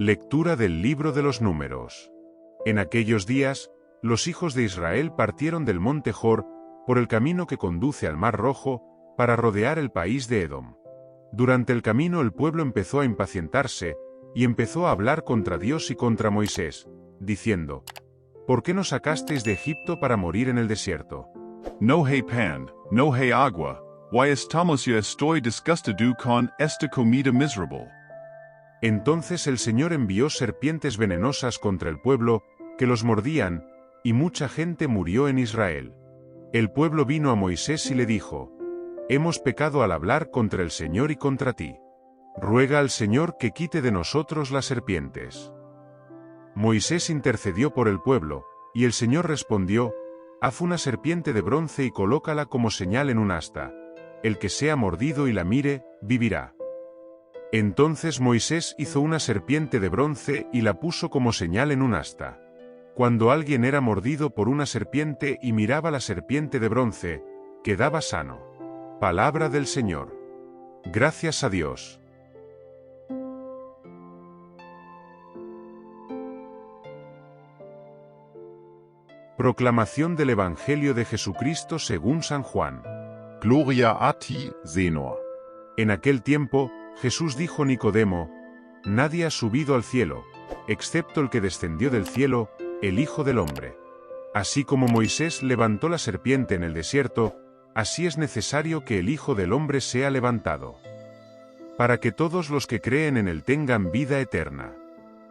Lectura del libro de los Números. En aquellos días, los hijos de Israel partieron del monte Jor, por el camino que conduce al Mar Rojo, para rodear el país de Edom. Durante el camino el pueblo empezó a impacientarse, y empezó a hablar contra Dios y contra Moisés, diciendo: ¿Por qué nos sacasteis de Egipto para morir en el desierto? No hay pan, no hay agua, why estamos yo estoy disgustado con esta comida miserable. Entonces el Señor envió serpientes venenosas contra el pueblo, que los mordían, y mucha gente murió en Israel. El pueblo vino a Moisés y le dijo: Hemos pecado al hablar contra el Señor y contra ti. Ruega al Señor que quite de nosotros las serpientes. Moisés intercedió por el pueblo, y el Señor respondió: Haz una serpiente de bronce y colócala como señal en un asta. El que sea mordido y la mire, vivirá. Entonces Moisés hizo una serpiente de bronce y la puso como señal en un asta. Cuando alguien era mordido por una serpiente y miraba la serpiente de bronce, quedaba sano. Palabra del Señor. Gracias a Dios. Proclamación del Evangelio de Jesucristo según San Juan. Gloria a ti, Señor. En aquel tiempo, Jesús dijo a Nicodemo: Nadie ha subido al cielo, excepto el que descendió del cielo, el Hijo del Hombre. Así como Moisés levantó la serpiente en el desierto, así es necesario que el Hijo del Hombre sea levantado, para que todos los que creen en él tengan vida eterna.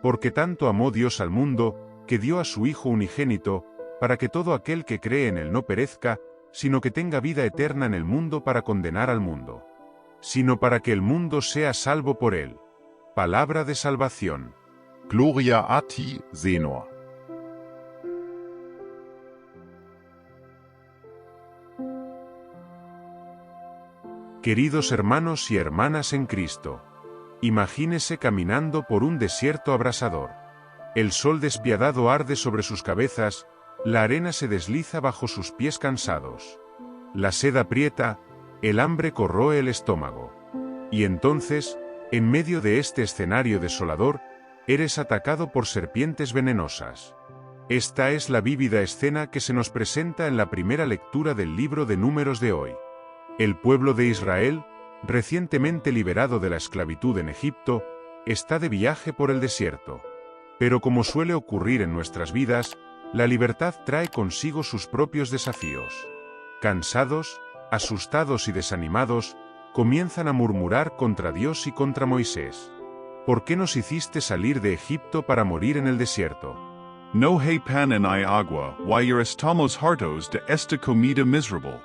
Porque tanto amó Dios al mundo, que dio a su Hijo unigénito, para que todo aquel que cree en él no perezca, sino que tenga vida eterna en el mundo, para condenar al mundo, sino para que el mundo sea salvo por él. Palabra de salvación. Gloria a ti, Señor. Queridos hermanos y hermanas en Cristo, imagínese caminando por un desierto abrasador. El sol despiadado arde sobre sus cabezas, la arena se desliza bajo sus pies cansados. La sed aprieta, el hambre corroe el estómago. Y entonces, en medio de este escenario desolador, eres atacado por serpientes venenosas. Esta es la vívida escena que se nos presenta en la primera lectura del libro de Números de hoy. El pueblo de Israel, recientemente liberado de la esclavitud en Egipto, está de viaje por el desierto. Pero como suele ocurrir en nuestras vidas, la libertad trae consigo sus propios desafíos. Cansados, asustados y desanimados, comienzan a murmurar contra Dios y contra Moisés. ¿Por qué nos hiciste salir de Egipto para morir en el desierto? No hay pan ni hay agua, why estamos hartos de esta comida miserable.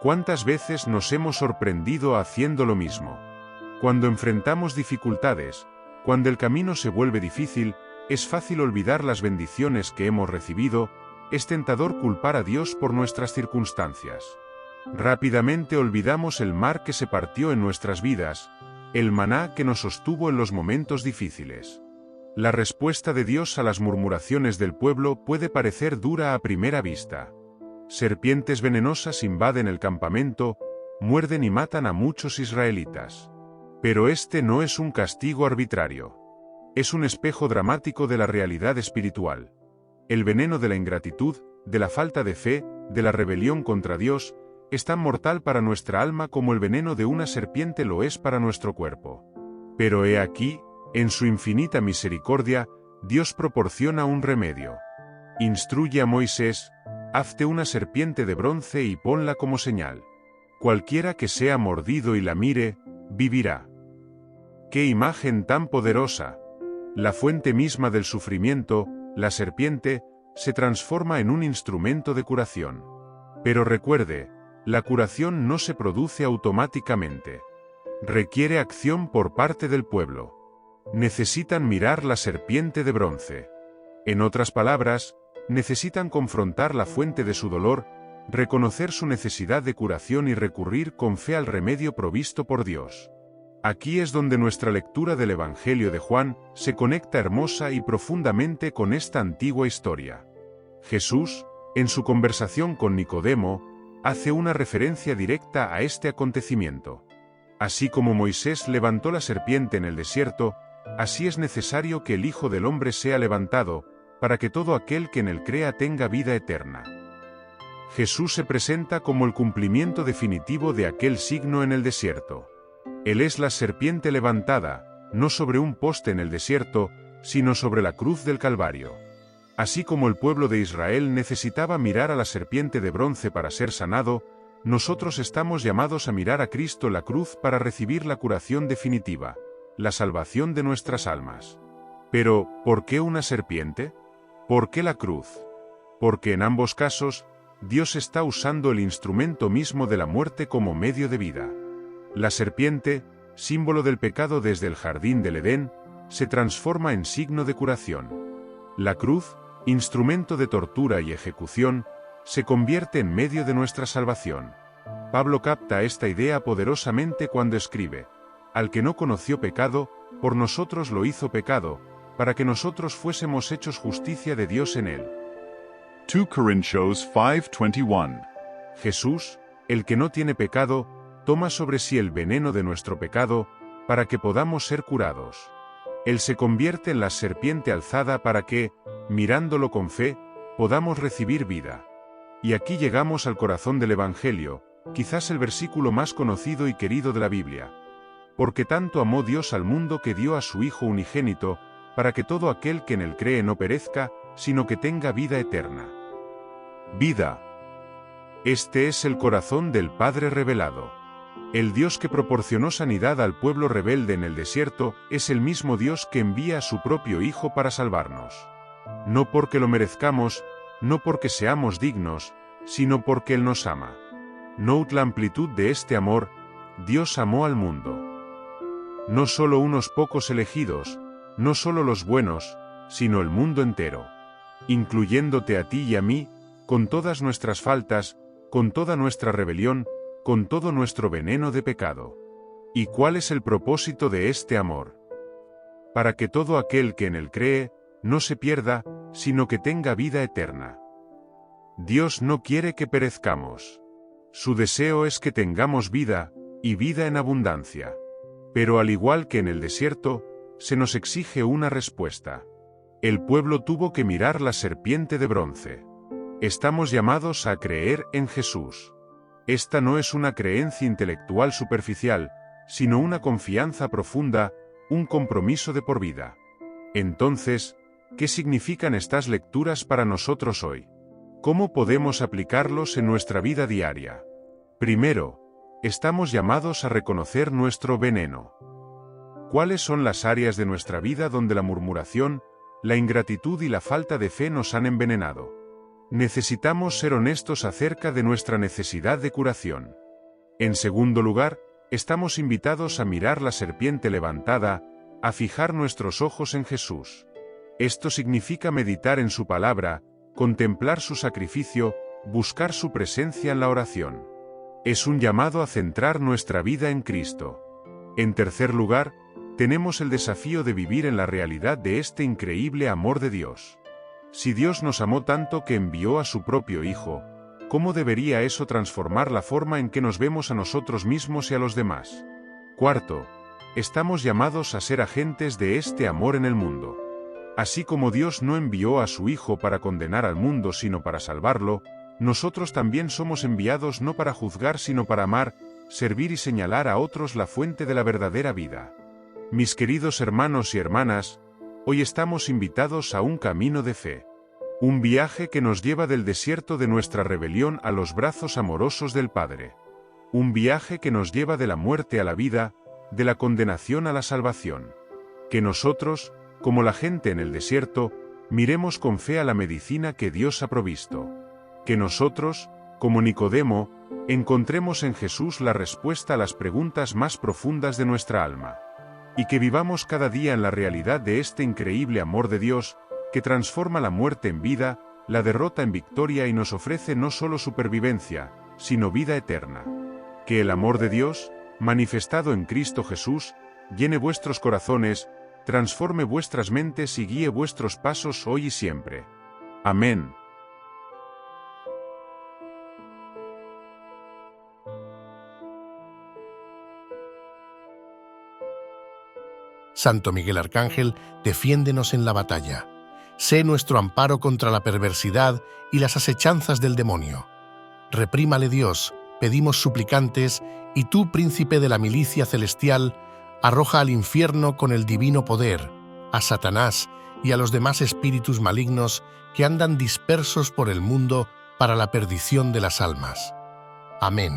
¿Cuántas veces nos hemos sorprendido haciendo lo mismo? Cuando enfrentamos dificultades, cuando el camino se vuelve difícil, es fácil olvidar las bendiciones que hemos recibido, es tentador culpar a Dios por nuestras circunstancias. Rápidamente olvidamos el mar que se partió en nuestras vidas, el maná que nos sostuvo en los momentos difíciles. La respuesta de Dios a las murmuraciones del pueblo puede parecer dura a primera vista. Serpientes venenosas invaden el campamento, muerden y matan a muchos israelitas. Pero este no es un castigo arbitrario. Es un espejo dramático de la realidad espiritual. El veneno de la ingratitud, de la falta de fe, de la rebelión contra Dios, es tan mortal para nuestra alma como el veneno de una serpiente lo es para nuestro cuerpo. Pero he aquí, en su infinita misericordia, Dios proporciona un remedio. Instruye a Moisés: hazte una serpiente de bronce y ponla como señal. Cualquiera que sea mordido y la mire, vivirá. ¡Qué imagen tan poderosa! La fuente misma del sufrimiento, la serpiente, se transforma en un instrumento de curación. Pero recuerde, la curación no se produce automáticamente. Requiere acción por parte del pueblo. Necesitan mirar la serpiente de bronce. En otras palabras, necesitan confrontar la fuente de su dolor, reconocer su necesidad de curación y recurrir con fe al remedio provisto por Dios. Aquí es donde nuestra lectura del Evangelio de Juan se conecta hermosa y profundamente con esta antigua historia. Jesús, en su conversación con Nicodemo, hace una referencia directa a este acontecimiento. Así como Moisés levantó la serpiente en el desierto, Así es necesario que el Hijo del Hombre sea levantado, para que todo aquel que en él crea tenga vida eterna. Jesús se presenta como el cumplimiento definitivo de aquel signo en el desierto. Él es la serpiente levantada, no sobre un poste en el desierto, sino sobre la cruz del Calvario. Así como el pueblo de Israel necesitaba mirar a la serpiente de bronce para ser sanado, nosotros estamos llamados a mirar a Cristo la cruz para recibir la curación definitiva, la salvación de nuestras almas. Pero, ¿por qué una serpiente? ¿Por qué la cruz? Porque en ambos casos, Dios está usando el instrumento mismo de la muerte como medio de vida. La serpiente, símbolo del pecado desde el jardín del Edén, se transforma en signo de curación. La cruz, instrumento de tortura y ejecución, se convierte en medio de nuestra salvación. Pablo capta esta idea poderosamente cuando escribe: al que no conoció pecado, por nosotros lo hizo pecado, para que nosotros fuésemos hechos justicia de Dios en él. 2 Corinthians 5:21. Jesús, el que no tiene pecado, toma sobre sí el veneno de nuestro pecado, para que podamos ser curados. Él se convierte en la serpiente alzada para que, mirándolo con fe, podamos recibir vida. Y aquí llegamos al corazón del Evangelio, quizás el versículo más conocido y querido de la Biblia. Porque tanto amó Dios al mundo que dio a su Hijo unigénito, para que todo aquel que en él cree no perezca, sino que tenga vida eterna. Vida. Este es el corazón del Padre revelado. El Dios que proporcionó sanidad al pueblo rebelde en el desierto es el mismo Dios que envía a su propio Hijo para salvarnos. No porque lo merezcamos, no porque seamos dignos, sino porque Él nos ama. Note la amplitud de este amor: Dios amó al mundo. No solo unos pocos elegidos, no solo los buenos, sino el mundo entero. Incluyéndote a ti y a mí, con todas nuestras faltas, con toda nuestra rebelión, con todo nuestro veneno de pecado. ¿Y cuál es el propósito de este amor? Para que todo aquel que en él cree, no se pierda, sino que tenga vida eterna. Dios no quiere que perezcamos. Su deseo es que tengamos vida, y vida en abundancia. Pero al igual que en el desierto, se nos exige una respuesta. El pueblo tuvo que mirar la serpiente de bronce. Estamos llamados a creer en Jesús. Esta no es una creencia intelectual superficial, sino una confianza profunda, un compromiso de por vida. Entonces, ¿qué significan estas lecturas para nosotros hoy? ¿Cómo podemos aplicarlos en nuestra vida diaria? Primero, estamos llamados a reconocer nuestro veneno. ¿Cuáles son las áreas de nuestra vida donde la murmuración, la ingratitud y la falta de fe nos han envenenado? Necesitamos ser honestos acerca de nuestra necesidad de curación. En segundo lugar, estamos invitados a mirar la serpiente levantada, a fijar nuestros ojos en Jesús. Esto significa meditar en su palabra, contemplar su sacrificio, buscar su presencia en la oración. Es un llamado a centrar nuestra vida en Cristo. En tercer lugar, tenemos el desafío de vivir en la realidad de este increíble amor de Dios. Si Dios nos amó tanto que envió a su propio Hijo, ¿cómo debería eso transformar la forma en que nos vemos a nosotros mismos y a los demás? Cuarto, estamos llamados a ser agentes de este amor en el mundo. Así como Dios no envió a su Hijo para condenar al mundo sino para salvarlo, nosotros también somos enviados no para juzgar sino para amar, servir y señalar a otros la fuente de la verdadera vida. Mis queridos hermanos y hermanas, hoy estamos invitados a un camino de fe. Un viaje que nos lleva del desierto de nuestra rebelión a los brazos amorosos del Padre. Un viaje que nos lleva de la muerte a la vida, de la condenación a la salvación. Que nosotros, como la gente en el desierto, miremos con fe a la medicina que Dios ha provisto. Que nosotros, como Nicodemo, encontremos en Jesús la respuesta a las preguntas más profundas de nuestra alma. Y que vivamos cada día en la realidad de este increíble amor de Dios, que transforma la muerte en vida, la derrota en victoria y nos ofrece no solo supervivencia, sino vida eterna. Que el amor de Dios, manifestado en Cristo Jesús, llene vuestros corazones, transforme vuestras mentes y guíe vuestros pasos hoy y siempre. Amén. Santo Miguel Arcángel, defiéndenos en la batalla. Sé nuestro amparo contra la perversidad y las asechanzas del demonio. Reprímale Dios, pedimos suplicantes, y tú, príncipe de la milicia celestial, arroja al infierno con el divino poder a Satanás y a los demás espíritus malignos que andan dispersos por el mundo para la perdición de las almas. Amén.